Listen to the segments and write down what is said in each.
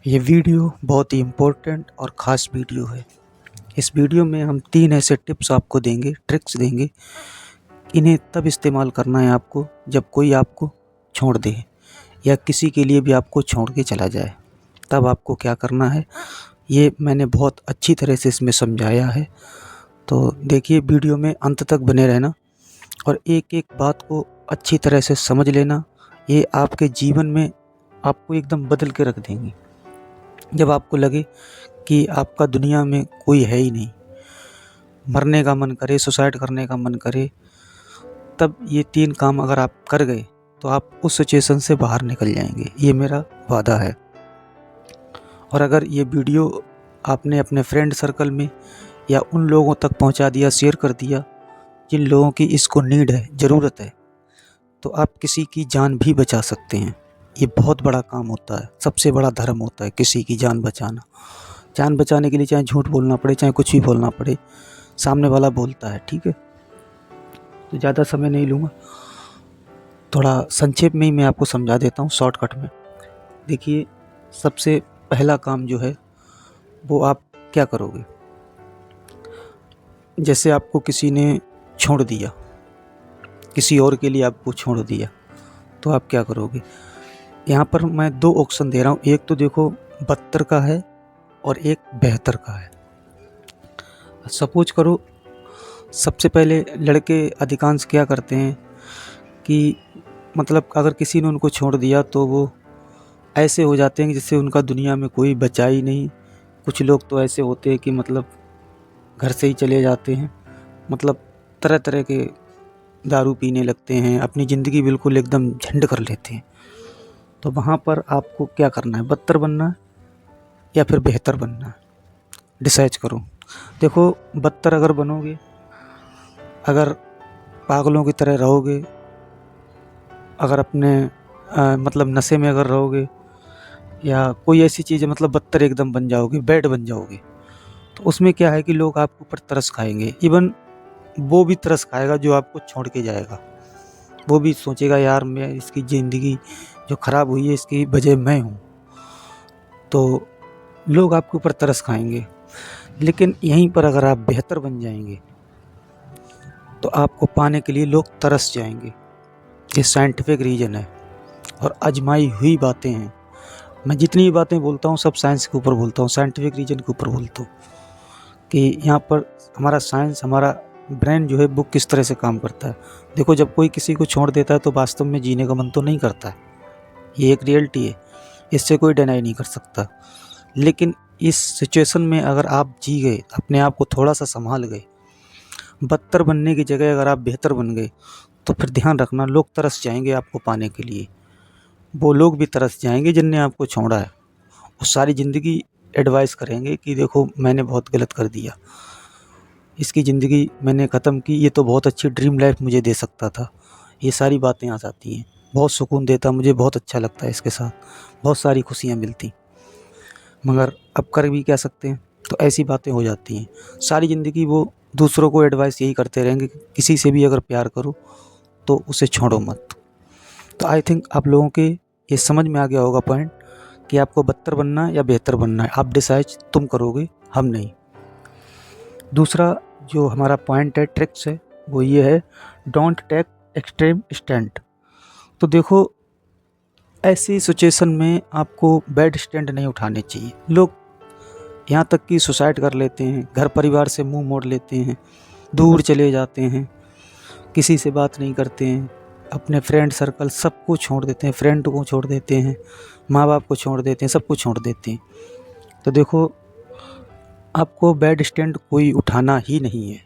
ये वीडियो बहुत ही इम्पोर्टेंट और ख़ास वीडियो है। इस वीडियो में हम 3 ऐसे टिप्स आपको देंगे, ट्रिक्स देंगे। इन्हें तब इस्तेमाल करना है आपको जब कोई आपको छोड़ दे या किसी के लिए भी आपको छोड़ के चला जाए। तब आपको क्या करना है, ये मैंने बहुत अच्छी तरह से इसमें समझाया है। तो देखिए, वीडियो में अंत तक बने रहना और एक-एक बात को अच्छी तरह से समझ लेना। ये आपके जीवन में आपको एकदम बदल के रख देंगी। जब आपको लगे कि आपका दुनिया में कोई है ही नहीं, मरने का मन करे, सुसाइड करने का मन करे, तब ये 3 काम अगर आप कर गए तो आप उस सिचुएशन से बाहर निकल जाएंगे। ये मेरा वादा है। और अगर ये वीडियो आपने अपने फ्रेंड सर्कल में या उन लोगों तक पहुंचा दिया, शेयर कर दिया जिन लोगों की इसको नीड है, ज़रूरत है, तो आप किसी की जान भी बचा सकते हैं। ये बहुत बड़ा काम होता है, सबसे बड़ा धर्म होता है किसी की जान बचाना। जान बचाने के लिए चाहे झूठ बोलना पड़े, चाहे कुछ भी बोलना पड़े, सामने वाला बोलता है। ठीक है, तो ज़्यादा समय नहीं लूँगा, थोड़ा संक्षेप में ही मैं आपको समझा देता हूँ, शॉर्टकट में। देखिए, सबसे पहला काम जो है वो आप क्या करोगे। जैसे आपको किसी ने छोड़ दिया, किसी और के लिए आपको छोड़ दिया, तो आप क्या करोगे। यहाँ पर मैं 2 ऑप्शन दे रहा हूँ। एक तो देखो, बदतर का है और एक बेहतर का है। सपोज करो, सबसे पहले लड़के अधिकांश क्या करते हैं कि मतलब अगर किसी ने उनको छोड़ दिया तो वो ऐसे हो जाते हैं कि जिससे उनका दुनिया में कोई बचा ही नहीं। कुछ लोग तो ऐसे होते हैं कि मतलब घर से ही चले जाते हैं, मतलब तरह तरह के दारू पीने लगते हैं, अपनी ज़िंदगी बिल्कुल एकदम झंड कर लेते हैं। तो वहाँ पर आपको क्या करना है, बदतर बनना है या फिर बेहतर बनना है, डिसाइड करो। देखो, बदतर अगर बनोगे, अगर पागलों की तरह रहोगे, अगर अपने मतलब नशे में अगर रहोगे या कोई ऐसी चीज़ है, मतलब बदतर एकदम बन जाओगे, बैड बन जाओगे, तो उसमें क्या है कि लोग आपके ऊपर तरस खाएंगे। इवन वो भी तरस खाएगा जो आपको छोड़ के जाएगा। वो भी सोचेगा, यार मैं इसकी ज़िंदगी जो ख़राब हुई है इसकी वजह मैं हूँ। तो लोग आपके ऊपर तरस खाएंगे। लेकिन यहीं पर अगर आप बेहतर बन जाएंगे तो आपको पाने के लिए लोग तरस जाएंगे। ये साइंटिफिक रीज़न है और आजमाई हुई बातें हैं। मैं जितनी भी बातें बोलता हूँ सब साइंस के ऊपर बोलता हूँ, साइंटिफिक रीज़न के ऊपर बोलता हूँ कि यहाँ पर हमारा साइंस, हमारा ब्रेन जो है वो किस तरह से काम करता है। देखो, जब कोई किसी को छोड़ देता है तो वास्तव में जीने का मन तो नहीं करता है, ये एक रियलिटी है, इससे कोई डिनाई नहीं कर सकता। लेकिन इस सिचुएशन में अगर आप जी गए, अपने आप को थोड़ा सा संभाल गए, बदतर बनने की जगह अगर आप बेहतर बन गए, तो फिर ध्यान रखना, लोग तरस जाएंगे आपको पाने के लिए। वो लोग भी तरस जाएंगे जिनने आपको छोड़ा है। वो सारी ज़िंदगी एडवाइस करेंगे कि देखो मैंने बहुत गलत कर दिया, इसकी ज़िंदगी मैंने ख़त्म की, ये तो बहुत अच्छी ड्रीम लाइफ मुझे दे सकता था। ये सारी बातें आ जाती हैं। बहुत सुकून देता, मुझे बहुत अच्छा लगता है इसके साथ, बहुत सारी खुशियाँ मिलती, मगर अब कर भी क्या सकते हैं। तो ऐसी बातें हो जाती हैं। सारी ज़िंदगी वो दूसरों को एडवाइस यही करते रहेंगे कि किसी से भी अगर प्यार करो तो उसे छोड़ो मत। तो आई थिंक आप लोगों के ये समझ में आ गया होगा पॉइंट कि आपको बदतर बनना है या बेहतर बनना है। आप डिसाइड तुम करोगे, हम नहीं। दूसरा जो हमारा पॉइंट है, ट्रिक्स है, वो ये है, डोंट टेक एक्सट्रीम स्टैंड। तो देखो, ऐसी सिचुएशन में आपको बैड स्टैंड नहीं उठाने चाहिए। लोग यहाँ तक कि सुसाइड कर लेते हैं, घर परिवार से मुंह मोड़ लेते हैं, दूर चले जाते हैं, किसी से बात नहीं करते हैं, अपने फ्रेंड सर्कल सबको छोड़ देते हैं, फ्रेंड को छोड़ देते हैं, माँ बाप को छोड़ देते हैं, सबको छोड़ देते हैं। तो देखो, आपको बैड स्टैंड कोई उठाना ही नहीं है।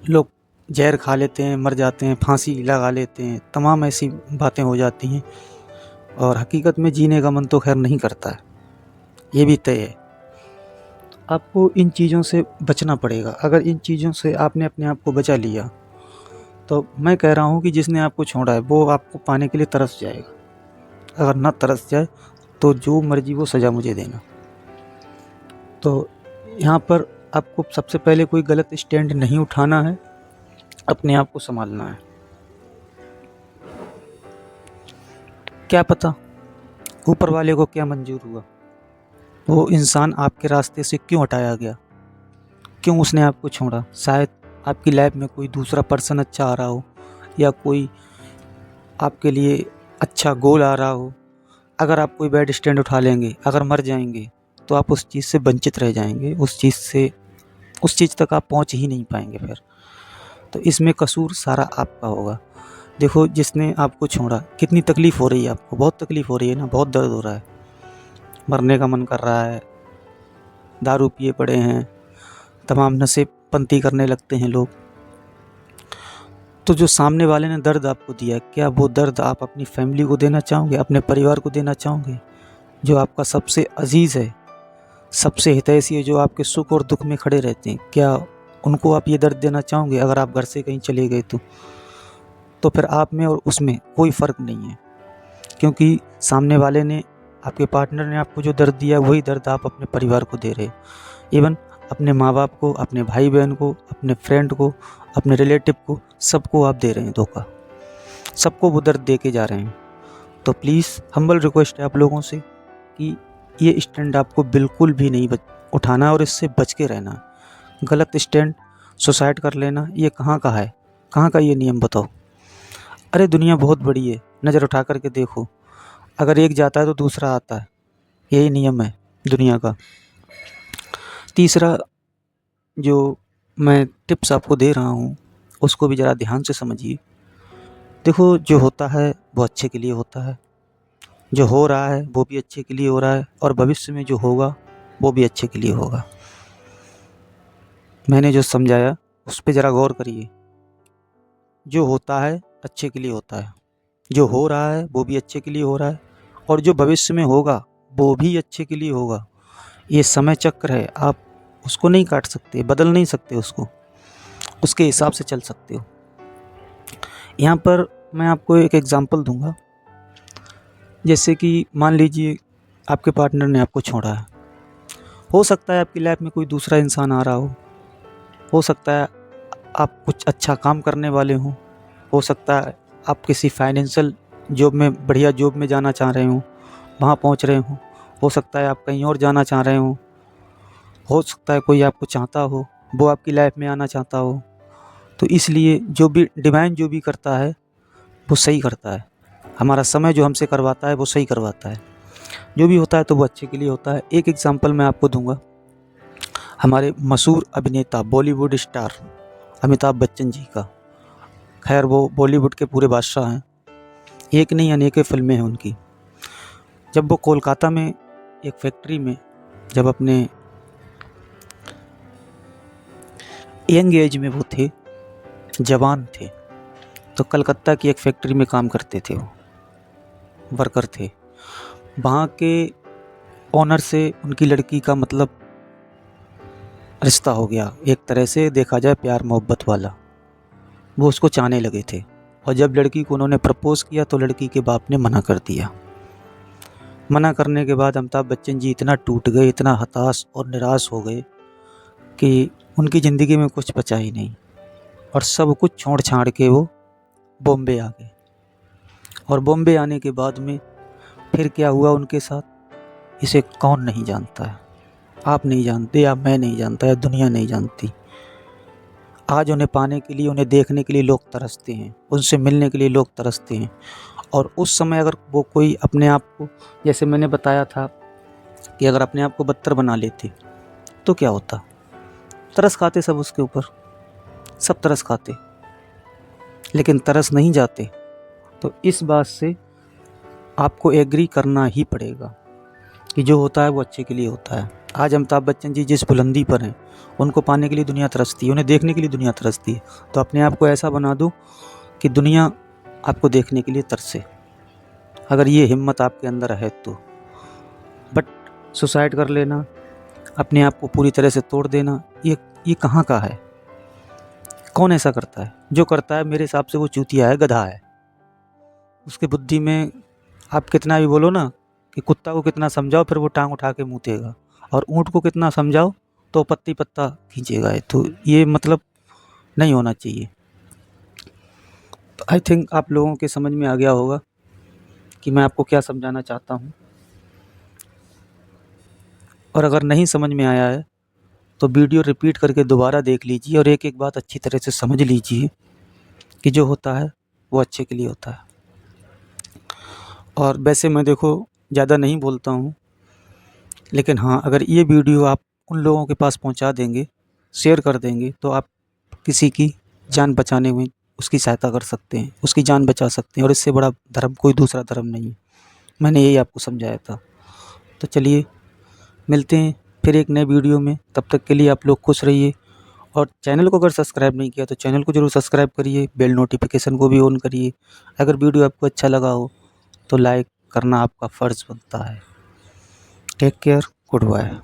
लोग जहर खा लेते हैं, मर जाते हैं, फांसी लगा लेते हैं, तमाम ऐसी बातें हो जाती हैं और हकीकत में जीने का मन तो खैर नहीं करता है, ये भी तय है। आपको इन चीज़ों से बचना पड़ेगा। अगर इन चीज़ों से आपने अपने आप को बचा लिया तो मैं कह रहा हूँ कि जिसने आपको छोड़ा है वो आपको पाने के लिए तरस जाएगा। अगर ना तरस जाए तो जो मर्जी वो सज़ा मुझे देना। तो यहाँ पर आपको सबसे पहले कोई गलत स्टैंड नहीं उठाना है, अपने आप को संभालना है। क्या पता ऊपर वाले को क्या मंजूर हुआ, वो इंसान आपके रास्ते से क्यों हटाया गया, क्यों उसने आपको छोड़ा। शायद आपकी लाइफ में कोई दूसरा पर्सन अच्छा आ रहा हो, या कोई आपके लिए अच्छा गोल आ रहा हो। अगर आप कोई बैड स्टैंड उठा लेंगे, अगर मर जाएंगे, तो आप उस चीज़ से वंचित रह जाएंगे, उस चीज़ तक आप पहुंच ही नहीं पाएंगे फिर। तो इसमें कसूर सारा आपका होगा। देखो, जिसने आपको छोड़ा, कितनी तकलीफ़ हो रही है आपको, बहुत तकलीफ़ हो रही है ना, बहुत दर्द हो रहा है, मरने का मन कर रहा है, दारू पिए पड़े हैं, तमाम नशे पंती करने लगते हैं लोग। तो जो सामने वाले ने दर्द आपको दिया, क्या वो दर्द आप अपनी फैमिली को देना चाहोगे, अपने परिवार को देना चाहोगे, जो आपका सबसे अजीज़ है, सबसे हितैषी है, जो आपके सुख और दुख में खड़े रहते हैं? क्या उनको आप ये दर्द देना चाहोगे? अगर आप घर से कहीं चले गए तो फिर आप में और उसमें कोई फ़र्क नहीं है, क्योंकि सामने वाले ने, आपके पार्टनर ने आपको जो दर्द दिया, वही दर्द आप अपने परिवार को दे रहे हो। इवन अपने माँ बाप को, अपने भाई बहन को, अपने फ्रेंड को, अपने रिलेटिव को, सबको आप दे रहे हैं धोखा, सबको वो दर्द दे के जा रहे हैं। तो प्लीज़ हम्बल रिक्वेस्ट है आप लोगों से कि ये स्टैंड आपको बिल्कुल भी नहीं उठाना, और इससे बच के रहना। गलत स्टैंड, सुसाइड कर लेना, ये कहाँ का है, कहाँ का ये नियम बताओ? अरे दुनिया बहुत बड़ी है, नज़र उठा कर के देखो, अगर एक जाता है तो दूसरा आता है, यही नियम है दुनिया का। तीसरा जो मैं टिप्स आपको दे रहा हूँ, उसको भी ज़रा ध्यान से समझिए। देखो, जो होता है वो अच्छे के लिए होता है, जो हो रहा है वो भी अच्छे के लिए हो रहा है, और भविष्य में जो होगा वो भी अच्छे के लिए होगा। मैंने जो समझाया उस पर ज़रा गौर करिए। जो होता है अच्छे के लिए होता है, जो हो रहा है वो भी अच्छे के लिए हो रहा है, और जो भविष्य में होगा वो भी अच्छे के लिए होगा। ये समय चक्र है, आप उसको नहीं काट सकते, बदल नहीं सकते उसको, उसके हिसाब से चल सकते हो। यहाँ पर मैं आपको एक एग्ज़ाम्पल दूंगा। जैसे कि मान लीजिए आपके पार्टनर ने आपको छोड़ा है, हो सकता है आपकी लाइफ में कोई दूसरा इंसान आ रहा हो सकता है आप कुछ अच्छा काम करने वाले हों, हो सकता है आप किसी फाइनेंशियल जॉब में, बढ़िया जॉब में जाना चाह रहे हों, वहाँ पहुँच रहे हों, हो सकता है आप कहीं और जाना चाह रहे हों, हो सकता है कोई आपको चाहता हो, वो आपकी लाइफ में आना चाहता हो। तो इसलिए जो भी डिवाइन जो भी करता है वो सही करता है, हमारा समय जो हमसे करवाता है वो सही करवाता है, जो भी होता है तो वो अच्छे के लिए होता है। एक एग्जांपल मैं आपको दूंगा, हमारे मशहूर अभिनेता, बॉलीवुड स्टार अमिताभ बच्चन जी का। खैर वो बॉलीवुड के पूरे बादशाह हैं, एक नहीं अनेकों फिल्में हैं उनकी। जब वो कोलकाता में एक फैक्ट्री में, जब अपने यंग एज में वो थे, जवान थे, तो कलकत्ता की एक फैक्ट्री में काम करते थे, वो वर्कर थे। वहाँ के ओनर से उनकी लड़की का मतलब रिश्ता हो गया, एक तरह से देखा जाए प्यार मोहब्बत वाला। वो उसको चाहने लगे थे, और जब लड़की को उन्होंने प्रपोज़ किया तो लड़की के बाप ने मना कर दिया। मना करने के बाद अमिताभ बच्चन जी इतना टूट गए, इतना हताश और निराश हो गए कि उनकी ज़िंदगी में कुछ बचा ही नहीं, और सब कुछ छोड़ छाड़ के वो बॉम्बे आ गए। और बॉम्बे आने के बाद में फिर क्या हुआ उनके साथ, इसे कौन नहीं जानता है। आप नहीं जानते, या मैं नहीं जानता, या दुनिया नहीं जानती। आज उन्हें पाने के लिए, उन्हें देखने के लिए लोग तरसते हैं, उनसे मिलने के लिए लोग तरसते हैं। और उस समय अगर वो कोई अपने आप को, जैसे मैंने बताया था कि अगर अपने आप को बदतर बना लेते तो क्या होता, तरस खाते सब उसके ऊपर, सब तरस खाते, लेकिन तरस नहीं जाते। तो इस बात से आपको एग्री करना ही पड़ेगा कि जो होता है वो अच्छे के लिए होता है। आज अमिताभ बच्चन जी जिस बुलंदी पर हैं, उनको पाने के लिए दुनिया तरसती है, उन्हें देखने के लिए दुनिया तरसती है। तो अपने आप को ऐसा बना दो कि दुनिया आपको देखने के लिए तरसे, अगर ये हिम्मत आपके अंदर है तो। बट सुसाइड कर लेना, अपने आप को पूरी तरह से तोड़ देना, ये कहाँ का है? कौन ऐसा करता है? जो करता है मेरे हिसाब से वो चूतिया है, गधा है। उसकी बुद्धि में आप कितना भी बोलो ना कि कुत्ता को कितना समझाओ फिर वो टांग उठा के मूतेगा, और ऊँट को कितना समझाओ तो पत्ती पत्ता खींचेगा। तो ये मतलब नहीं होना चाहिए। तो आई थिंक आप लोगों के समझ में आ गया होगा कि मैं आपको क्या समझाना चाहता हूँ। और अगर नहीं समझ में आया है तो वीडियो रिपीट करके दोबारा देख लीजिए और एक एक बात अच्छी तरह से समझ लीजिए कि जो होता है वो अच्छे के लिए होता है। और वैसे मैं देखो ज़्यादा नहीं बोलता हूँ, लेकिन हाँ, अगर ये वीडियो आप उन लोगों के पास पहुँचा देंगे, शेयर कर देंगे, तो आप किसी की जान बचाने में उसकी सहायता कर सकते हैं, उसकी जान बचा सकते हैं, और इससे बड़ा धर्म कोई दूसरा धर्म नहीं है। मैंने यही आपको समझाया था। तो चलिए मिलते हैं फिर एक नए वीडियो में, तब तक के लिए आप लोग खुश रहिए। और चैनल को अगर सब्सक्राइब नहीं किया तो चैनल को ज़रूर सब्सक्राइब करिए, बेल नोटिफिकेशन को भी ऑन करिए। अगर वीडियो आपको अच्छा लगा हो तो लाइक करना आपका फ़र्ज़ बनता है। Take care, good bye.